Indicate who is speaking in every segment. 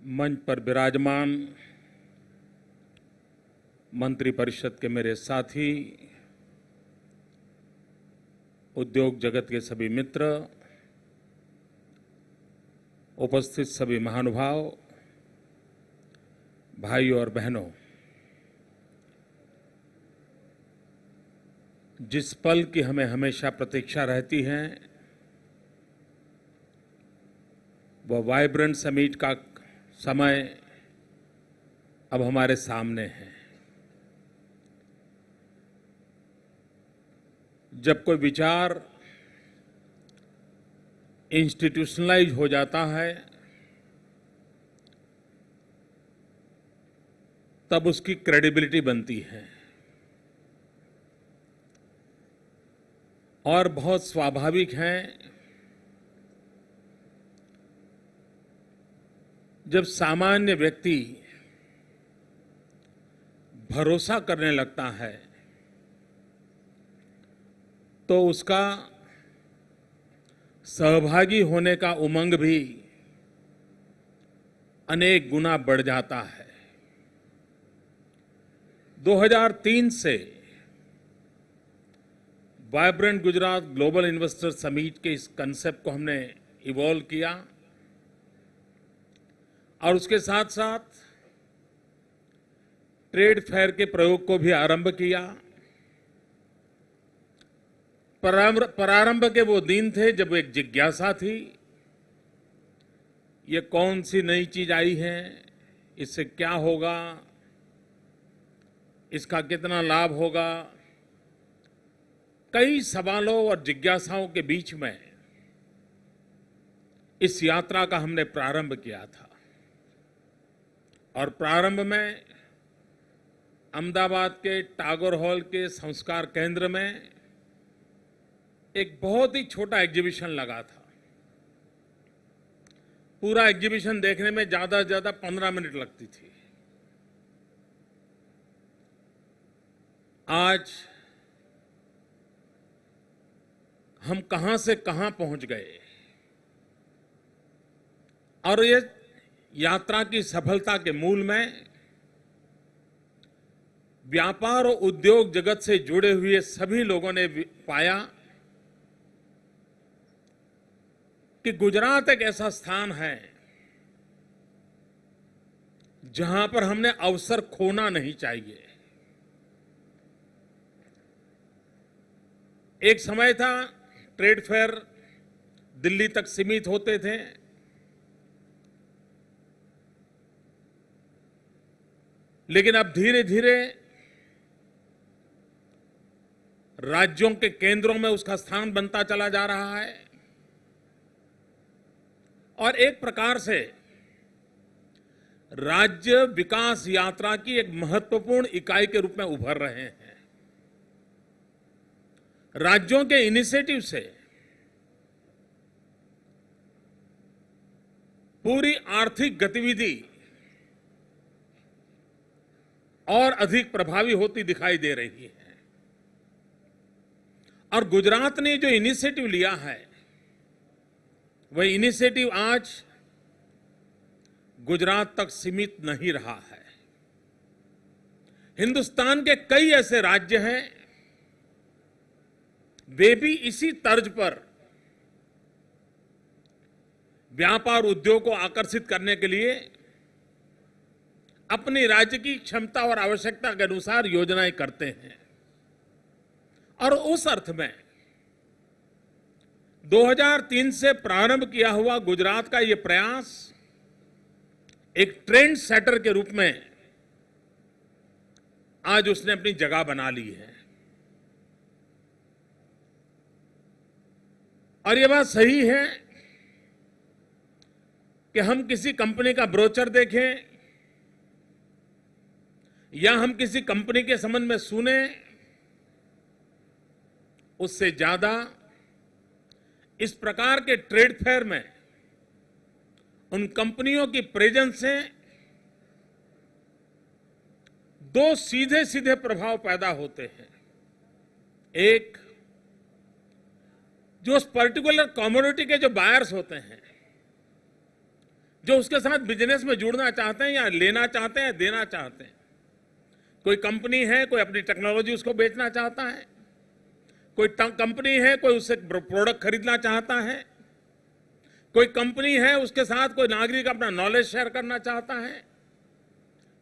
Speaker 1: मंच पर विराजमान मंत्रिपरिषद के मेरे साथी, उद्योग जगत के सभी मित्र, उपस्थित सभी महानुभाव, भाइयों और बहनों, जिस पल की हमें हमेशा प्रतीक्षा रहती है वह वाइब्रेंट समिट का समय अब हमारे सामने है। जब कोई विचार इंस्टीट्यूशनलाइज हो जाता है तब उसकी क्रेडिबिलिटी बनती है और बहुत स्वाभाविक है जब सामान्य व्यक्ति भरोसा करने लगता है तो उसका सहभागी होने का उमंग भी अनेक गुना बढ़ जाता है। 2003 से vibrant Gujarat global investor summit के इस कंसेप्ट को हमने इवॉल्व किया और उसके साथ साथ ट्रेड फेयर के प्रयोग को भी आरंभ किया। प्रारंभ के वो दिन थे जब एक जिज्ञासा थी, ये कौन सी नई चीज आई है, इससे क्या होगा, इसका कितना लाभ होगा। कई सवालों और जिज्ञासाओं के बीच में इस यात्रा का हमने प्रारंभ किया था और प्रारंभ में अहमदाबाद के टैगोर हॉल के संस्कार केंद्र में एक बहुत ही छोटा एग्जीबिशन लगा था। पूरा एग्जीबिशन देखने में ज्यादा से ज्यादा 15 मिनट लगती थी। आज हम कहां से कहां पहुंच गए और ये यात्रा की सफलता के मूल में व्यापार और उद्योग जगत से जुड़े हुए सभी लोगों ने पाया कि गुजरात एक ऐसा स्थान है जहां पर हमने अवसर खोना नहीं चाहिए। एक समय था ट्रेड फेयर दिल्ली तक सीमित होते थे, लेकिन अब धीरे धीरे राज्यों के केंद्रों में उसका स्थान बनता चला जा रहा है और एक प्रकार से राज्य विकास यात्रा की एक महत्वपूर्ण इकाई के रूप में उभर रहे हैं। राज्यों के इनिशिएटिव से पूरी आर्थिक गतिविधि और अधिक प्रभावी होती दिखाई दे रही है और गुजरात ने जो इनिशिएटिव लिया है वह इनिशिएटिव आज गुजरात तक सीमित नहीं रहा है। हिंदुस्तान के कई ऐसे राज्य हैं, वे भी इसी तर्ज पर व्यापार उद्योग को आकर्षित करने के लिए अपनी राज्य की क्षमता और आवश्यकता के अनुसार योजनाएं करते हैं और उस अर्थ में 2003 से प्रारंभ किया हुआ गुजरात का यह प्रयास एक ट्रेंड सेटर के रूप में आज उसने अपनी जगह बना ली है। और यह बात सही है कि हम किसी कंपनी का ब्रोचर देखें या हम किसी कंपनी के संबंध में सुने, उससे ज्यादा इस प्रकार के ट्रेड फेयर में उन कंपनियों की प्रेजेंस से दो सीधे सीधे प्रभाव पैदा होते हैं। एक, जो उस पर्टिकुलर कमोडिटी के जो बायर्स होते हैं जो उसके साथ बिजनेस में जुड़ना चाहते हैं या लेना चाहते हैं, देना चाहते हैं। कोई कंपनी है, कोई अपनी टेक्नोलॉजी उसको बेचना चाहता है, कोई कंपनी है, कोई उससे प्रोडक्ट खरीदना चाहता है, कोई कंपनी है, उसके साथ कोई नागरिक अपना नॉलेज शेयर करना चाहता है,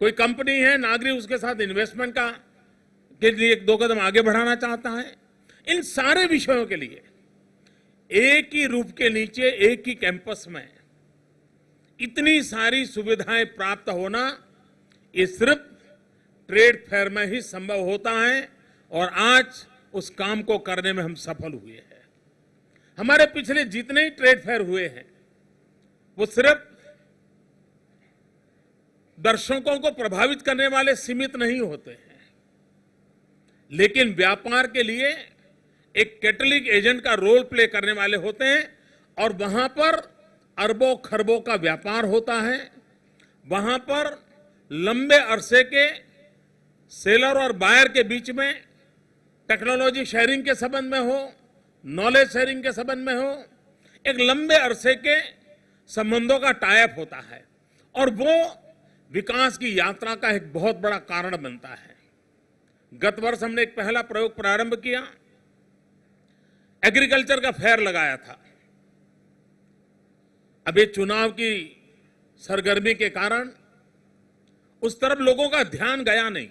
Speaker 1: कोई कंपनी है, नागरिक उसके साथ इन्वेस्टमेंट के लिए एक दो कदम आगे बढ़ाना चाहता है। इन सारे विषयों के लिए एक ही रूफ के नीचे, एक ही कैंपस में इतनी सारी सुविधाएं प्राप्त होना, ये सिर्फ ट्रेड फेयर में ही संभव होता है और आज उस काम को करने में हम सफल हुए हैं। हमारे पिछले जितने ही ट्रेड फेयर हुए हैं वो सिर्फ दर्शकों को प्रभावित करने वाले सीमित नहीं होते हैं, लेकिन व्यापार के लिए एक कैटलिक एजेंट का रोल प्ले करने वाले होते हैं और वहां पर अरबों खरबों का व्यापार होता है। वहां पर लंबे अरसे के सेलर और बायर के बीच में टेक्नोलॉजी शेयरिंग के संबंध में हो, नॉलेज शेयरिंग के संबंध में हो, एक लंबे अरसे के संबंधों का टाई अप होता है और वो विकास की यात्रा का एक बहुत बड़ा कारण बनता है। गत वर्ष हमने एक पहला प्रयोग प्रारंभ किया, एग्रीकल्चर का फेयर लगाया था। अब ये चुनाव की सरगर्मी के कारण उस तरफ लोगों का ध्यान गया नहीं,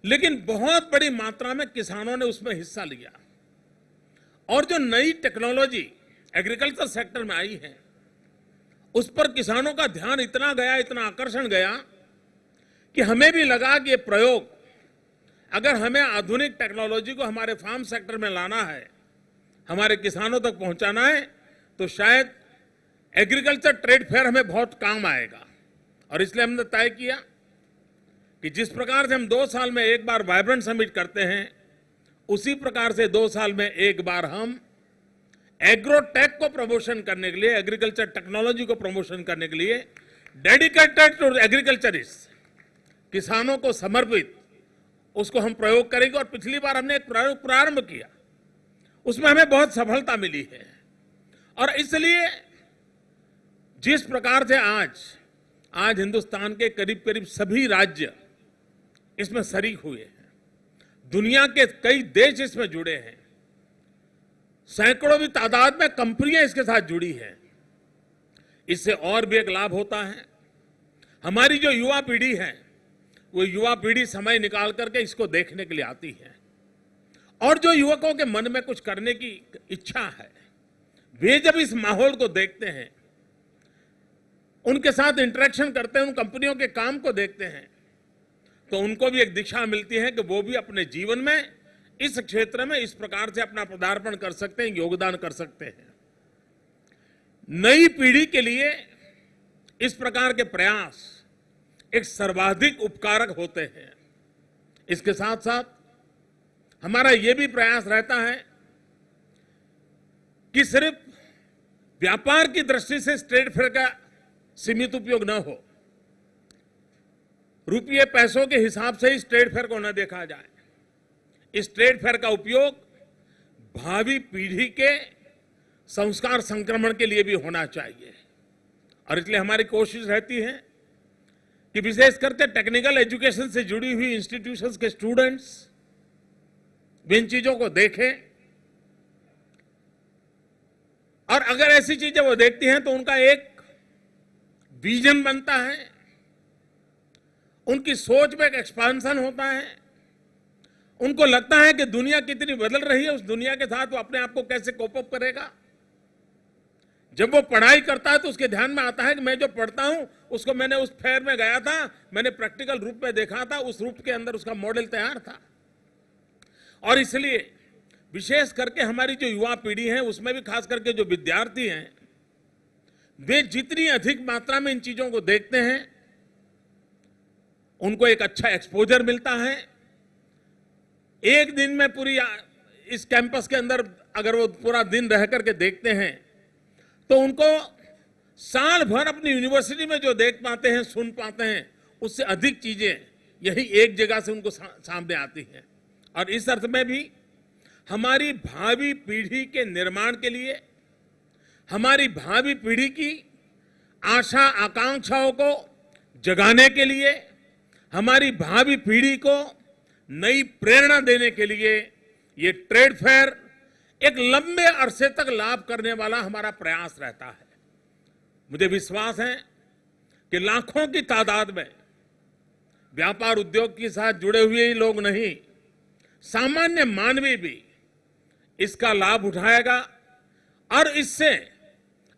Speaker 1: लेकिन बहुत बड़ी मात्रा में किसानों ने उसमें हिस्सा लिया और जो नई टेक्नोलॉजी एग्रीकल्चर सेक्टर में आई है उस पर किसानों का ध्यान इतना गया, इतना आकर्षण गया कि हमें भी लगा कि ये प्रयोग, अगर हमें आधुनिक टेक्नोलॉजी को हमारे फार्म सेक्टर में लाना है, हमारे किसानों तक पहुंचाना है, तो शायद एग्रीकल्चर ट्रेड फेयर हमें बहुत काम आएगा। और इसलिए हमने तय किया कि जिस प्रकार से हम 2 साल में एक बार वाइब्रेंट समिट करते हैं, उसी प्रकार से 2 साल में एक बार हम एग्रोटेक को प्रमोशन करने के लिए, एग्रीकल्चर टेक्नोलॉजी को प्रमोशन करने के लिए डेडिकेटेड टू एग्रीकल्चरिस्ट, किसानों को समर्पित, उसको हम प्रयोग करेंगे। और पिछली बार हमने एक प्रयोग प्रारंभ किया, उसमें हमें बहुत सफलता मिली है। और इसलिए जिस प्रकार से आज हिंदुस्तान के करीब करीब सभी राज्य इसमें शरीक हुए हैं, दुनिया के कई देश इसमें जुड़े हैं, सैकड़ों की तादाद में कंपनियां इसके साथ जुड़ी हैं, इससे और भी एक लाभ होता है। हमारी जो युवा पीढ़ी है वो युवा पीढ़ी समय निकाल करके इसको देखने के लिए आती है और जो युवकों के मन में कुछ करने की इच्छा है, वे जब इस माहौल को देखते हैं, उनके साथ इंटरेक्शन करते हैं, उन कंपनियों के काम को देखते हैं, तो उनको भी एक दिशा मिलती है कि वो भी अपने जीवन में इस क्षेत्र में इस प्रकार से अपना पदार्पण कर सकते हैं, योगदान कर सकते हैं। नई पीढ़ी के लिए इस प्रकार के प्रयास एक सर्वाधिक उपकारक होते हैं। इसके साथ साथ हमारा यह भी प्रयास रहता है कि सिर्फ व्यापार की दृष्टि से ट्रेड फेयर का सीमित उपयोग न हो, रुपये पैसों के हिसाब से इस ट्रेड फेयर को न देखा जाए। इस ट्रेड फेयर का उपयोग भावी पीढ़ी के संस्कार संक्रमण के लिए भी होना चाहिए और इसलिए हमारी कोशिश रहती है कि विशेष करके टेक्निकल एजुकेशन से जुड़ी हुई इंस्टीट्यूशंस के स्टूडेंट्स इन चीजों को देखें और अगर ऐसी चीजें वो देखती हैं तो उनका एक विजन बनता है, उनकी सोच में एक एक्सपांशन होता है, उनको लगता है कि दुनिया कितनी बदल रही है, उस दुनिया के साथ वो अपने आप को कैसे कोप अप करेगा। जब वो पढ़ाई करता है तो उसके ध्यान में आता है कि मैं जो पढ़ता हूं उसको मैंने उस फेयर में गया था, मैंने प्रैक्टिकल रूप में देखा था, उस रूप के अंदर उसका मॉडल तैयार था। और इसलिए विशेष करके हमारी जो युवा पीढ़ी है उसमें भी खास करके जो विद्यार्थी हैं, वे जितनी अधिक मात्रा में इन चीजों को देखते हैं उनको एक अच्छा एक्सपोजर मिलता है। एक दिन में पूरी इस कैंपस के अंदर अगर वो पूरा दिन रह करके देखते हैं तो उनको साल भर अपनी यूनिवर्सिटी में जो देख पाते हैं, सुन पाते हैं, उससे अधिक चीजें यही एक जगह से उनको सामने आती हैं। और इस अर्थ में भी हमारी भावी पीढ़ी के निर्माण के लिए, हमारी भावी पीढ़ी की आशा आकांक्षाओं को जगाने के लिए, हमारी भावी पीढ़ी को नई प्रेरणा देने के लिए ये ट्रेड फेयर एक लंबे अरसे तक लाभ करने वाला हमारा प्रयास रहता है। मुझे विश्वास है कि लाखों की तादाद में व्यापार उद्योग के साथ जुड़े हुए ही लोग नहीं, सामान्य मानवी भी इसका लाभ उठाएगा और इससे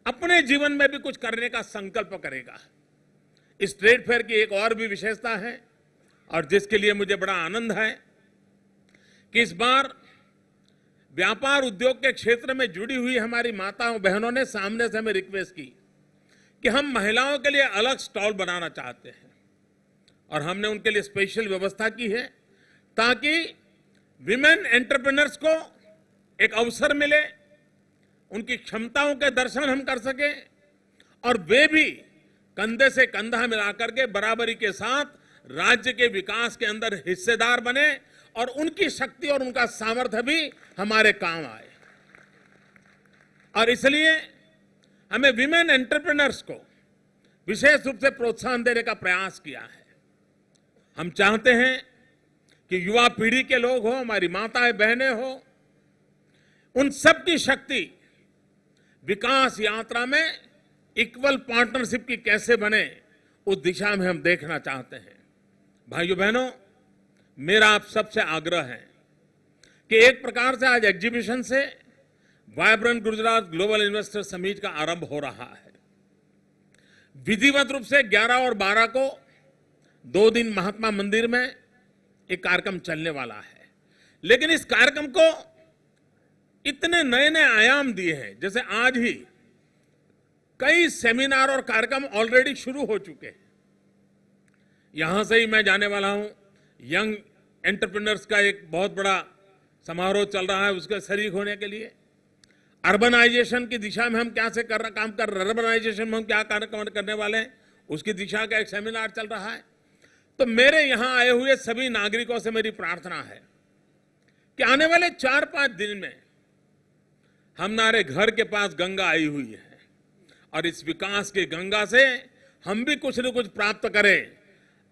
Speaker 1: अपने जीवन में भी कुछ करने का संकल्प करेगा। इस ट्रेड फेयर की एक और भी विशेषता है और जिसके लिए मुझे बड़ा आनंद है कि इस बार व्यापार उद्योग के क्षेत्र में जुड़ी हुई हमारी माताओं बहनों ने सामने से हमें रिक्वेस्ट की कि हम महिलाओं के लिए अलग स्टॉल बनाना चाहते हैं और हमने उनके लिए स्पेशल व्यवस्था की है ताकि विमेन एंटरप्रेन्योर्स को एक अवसर मिले, उनकी क्षमताओं के दर्शन हम कर सके और वे भी कंधे से कंधा मिलाकर के बराबरी के साथ राज्य के विकास के अंदर हिस्सेदार बने और उनकी शक्ति और उनका सामर्थ्य भी हमारे काम आए। और इसलिए हमें विमेन एंटरप्रेन्योर्स को विशेष रूप से प्रोत्साहन देने का प्रयास किया है। हम चाहते हैं कि युवा पीढ़ी के लोग हो, हमारी माताएं बहनें हो, उन सब की शक्ति विकास यात्रा में इक्वल पार्टनरशिप की कैसे बने, उस दिशा में हम देखना चाहते हैं। भाइयों बहनों, मेरा आप सबसे आग्रह है कि एक प्रकार से आज एग्जीबिशन से vibrant Gujarat global investor summit का आरंभ हो रहा है। विधिवत रूप से 11 और 12 को 2 दिन महात्मा मंदिर में एक कार्यक्रम चलने वाला है, लेकिन इस कार्यक्रम को इतने नए नए आयाम दिए हैं। जैसे आज ही कई सेमिनार और कार्यक्रम ऑलरेडी शुरू हो चुके हैं। यहां से ही मैं जाने वाला हूं, यंग एंटरप्रेन्योर्स का एक बहुत बड़ा समारोह चल रहा है, उसके शरीक होने के लिए। अर्बनाइजेशन की दिशा में हम क्या से काम कर रहे हैं, अर्बनाइजेशन में हम क्या कार्यक्रम करने वाले हैं, उसकी दिशा का एक सेमिनार चल रहा है। तो मेरे यहां आए हुए सभी नागरिकों से मेरी प्रार्थना है कि आने वाले 4-5 दिन में हमारे घर के पास गंगा आई हुई है और इस विकास की गंगा से हम भी कुछ न कुछ प्राप्त करें।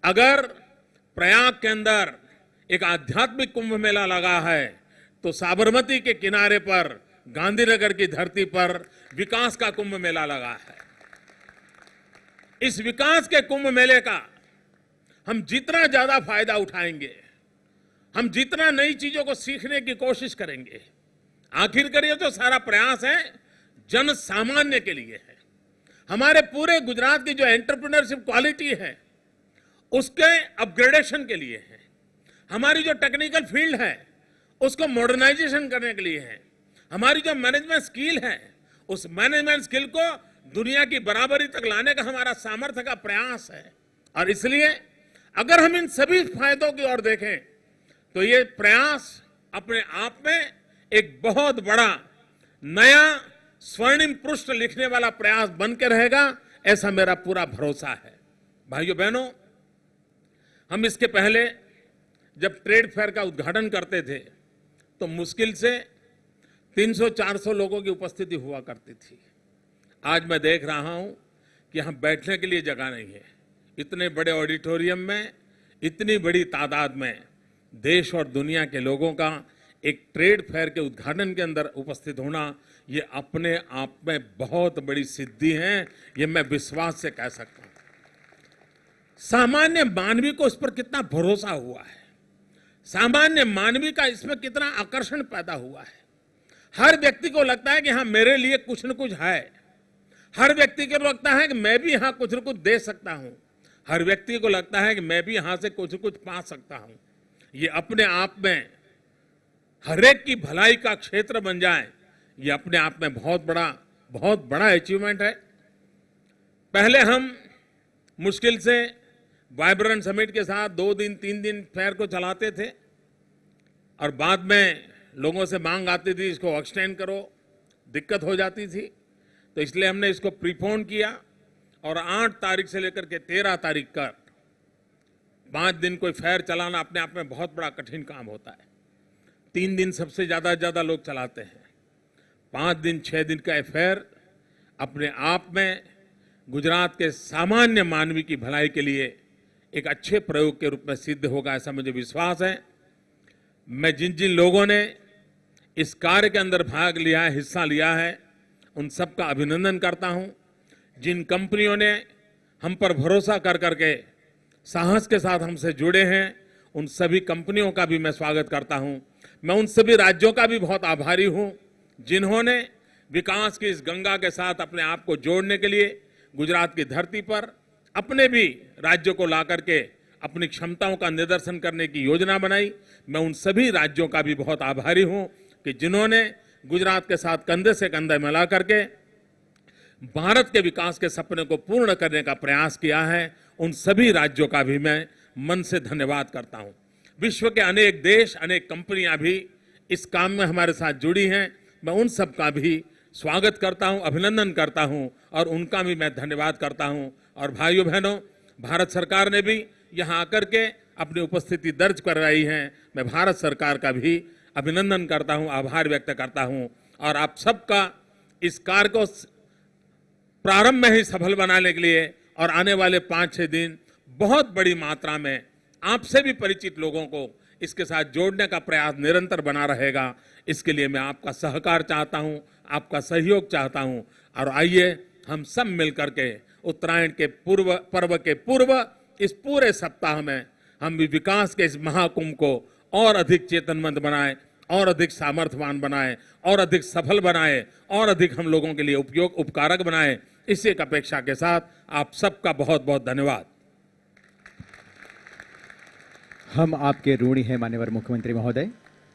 Speaker 1: अगर प्रयाग के अंदर एक आध्यात्मिक कुंभ मेला लगा है तो साबरमती के किनारे पर गांधीनगर की धरती पर विकास का कुंभ मेला लगा है। इस विकास के कुंभ मेले का हम जितना ज्यादा फायदा उठाएंगे, हम जितना नई चीजों को सीखने की कोशिश करेंगे, आखिरकार ये तो सारा प्रयास है जन सामान्य के लिए है। हमारे पूरे गुजरात की जो एंटरप्रेन्योरशिप क्वालिटी है उसके अपग्रेडेशन के लिए है। हमारी जो टेक्निकल फील्ड है उसको मॉडर्नाइजेशन करने के लिए है। हमारी जो मैनेजमेंट स्किल है उस मैनेजमेंट स्किल को दुनिया की बराबरी तक लाने का हमारा सामर्थ्य का प्रयास है। और इसलिए अगर हम इन सभी फायदों की ओर देखें तो ये प्रयास अपने आप में एक बहुत बड़ा नया स्वर्णिम पृष्ठ लिखने वाला प्रयास बन के रहेगा, ऐसा मेरा पूरा भरोसा है। भाइयों बहनों, हम इसके पहले जब ट्रेड फेयर का उद्घाटन करते थे तो मुश्किल से 300-400 लोगों की उपस्थिति हुआ करती थी। आज मैं देख रहा हूं कि यहां बैठने के लिए जगह नहीं है। इतने बड़े ऑडिटोरियम में इतनी बड़ी तादाद में देश और दुनिया के लोगों का एक ट्रेड फेयर के उद्घाटन के अंदर उपस्थित होना, ये अपने आप में बहुत बड़ी सिद्धि है। ये मैं विश्वास से कह सकता हूं। सामान्य मानवी को इस पर कितना भरोसा हुआ है, सामान्य मानवी का इसमें कितना आकर्षण पैदा हुआ है। हर व्यक्ति को लगता है कि हाँ, मेरे लिए कुछ न कुछ है। हर व्यक्ति को लगता है कि मैं भी यहां कुछ न कुछ दे सकता हूं। हर व्यक्ति को लगता है कि मैं भी यहां से कुछ न कुछ पा सकता हूं। ये अपने आप में हरेक की भलाई का क्षेत्र बन जाए, ये अपने आप में बहुत बड़ा अचीवमेंट है। पहले हम मुश्किल से वाइब्रेंट समिट के साथ 2 दिन 3 दिन फेयर को चलाते थे और बाद में लोगों से मांग आती थी इसको एक्सटेंड करो, दिक्कत हो जाती थी। तो इसलिए हमने इसको प्रीपोन किया और 8 तारीख से लेकर के 13 तारीख तक 5 दिन कोई फेयर चलाना अपने आप में बहुत बड़ा कठिन काम होता है। 3 दिन सबसे ज्यादा लोग चलाते हैं। 5 दिन 6 दिन का फेयर अपने आप में गुजरात के सामान्य मानवी की भलाई के लिए एक अच्छे प्रयोग के रूप में सिद्ध होगा, ऐसा मुझे विश्वास है। मैं जिन जिन लोगों ने इस कार्य के अंदर भाग लिया है, हिस्सा लिया है, उन सबका अभिनंदन करता हूं। जिन कंपनियों ने हम पर भरोसा कर करके साहस के साथ हमसे जुड़े हैं, उन सभी कंपनियों का भी मैं स्वागत करता हूं। मैं उन सभी राज्यों का भी बहुत आभारी हूं जिन्होंने विकास की इस गंगा के साथ अपने आप को जोड़ने के लिए गुजरात की धरती पर अपने भी राज्यों को ला करके अपनी क्षमताओं का निदर्शन करने की योजना बनाई। मैं उन सभी राज्यों का भी बहुत आभारी हूं कि जिन्होंने गुजरात के साथ कंधे से कंधा मिला करके भारत के विकास के सपने को पूर्ण करने का प्रयास किया है। उन सभी राज्यों का भी मैं मन से धन्यवाद करता हूं। विश्व के अनेक देश, अनेक कंपनियां भी इस काम में हमारे साथ जुड़ी हैं। मैं उन सब का भी स्वागत करता हूं, अभिनंदन करता हूं और उनका भी मैं धन्यवाद करता हूं। और भाइयों बहनों, भारत सरकार ने भी यहां आकर के अपनी उपस्थिति दर्ज करवाई है। मैं भारत सरकार का भी अभिनंदन करता हूं, आभार व्यक्त करता हूं और आप सबका इस कार्य को प्रारंभ में ही सफल बनाने के लिए और आने वाले 5-6 दिन बहुत बड़ी मात्रा में आपसे भी परिचित लोगों को इसके साथ जोड़ने का प्रयास निरंतर बना रहेगा। इसके लिए मैं आपका सहकार चाहता हूं, आपका सहयोग चाहता हूं। और आइए हम सब मिलकर के उत्तरायण के पर्व के पूर्व इस पूरे सप्ताह में हम भी विकास के इस महाकुंभ को और अधिक चेतनमंद बनाएं, और अधिक सामर्थ्यवान बनाएं, और अधिक सफल बनाएं, और अधिक हम लोगों के लिए उपकारक बनाएं। इसी एक अपेक्षा के साथ आप सबका बहुत बहुत धन्यवाद।
Speaker 2: हम आपके ऋणी हैं माननीय मुख्यमंत्री महोदय।